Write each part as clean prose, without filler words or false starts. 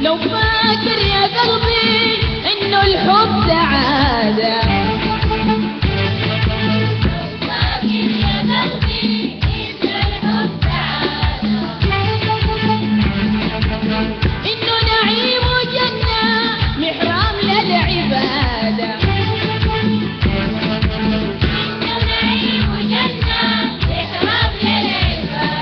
لو فاكر يا قلبي انه الحب سعادة، انه نعيم وجنة محرام للعبادة، انه نعيم وجنة محرام للعبادة.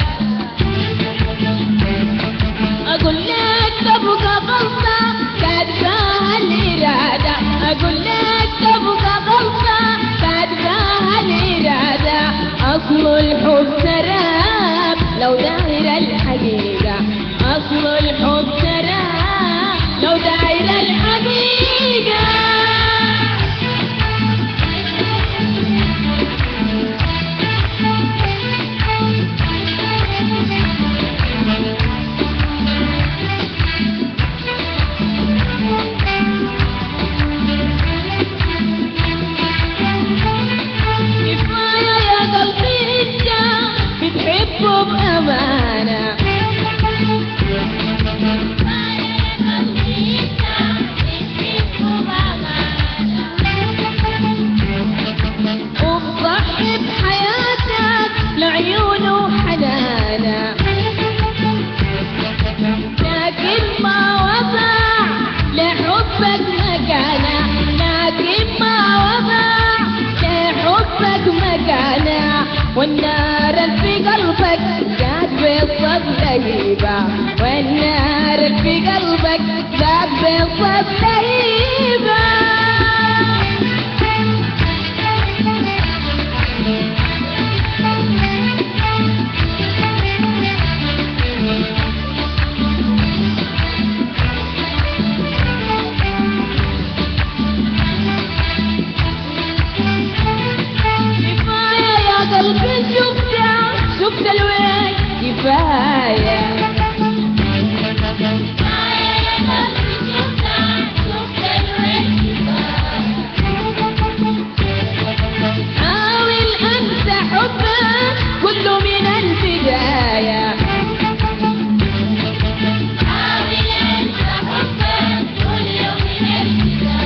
اقول لك تبقى غلطة كاتباها الإرادة، اقول لك تبقى غلطة كاتباها الإرادة. اصل الحب سراب لو داير الحقيقة، اصل الحب سراب لو داير الحقيقة. كفاية يا قلبي انت بتحبه بأمانة، وبضحي بحياتك لعيونه وحنانه، لكن ما وضع لحبك مكانه، لكن ما وضع لحبك مكانه. والنار اللي في قلبك زاد بالصد لهيبة، والنار اللي في قلبك زاد بالصد لهيبة. كفاية يا قلبي شفت الوين كفاية، حاول انسى حبك كله من البداية، حاول انسى حبك كله من البداية.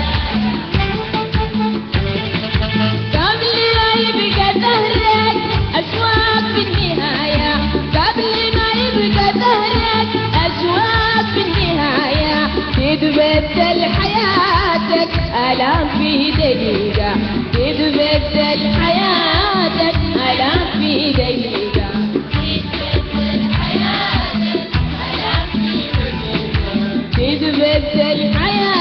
قبل لا يبقى ظهرك أشواق في النهاية، قبل ما يبقى ظهرك أشواق في النهاية. تتبدل حياتك آلام في دقيقة، تتبدل حياتك آلام في دقيقة، تتبدل حياتك آلام في دقيقة، تتبدل حياتك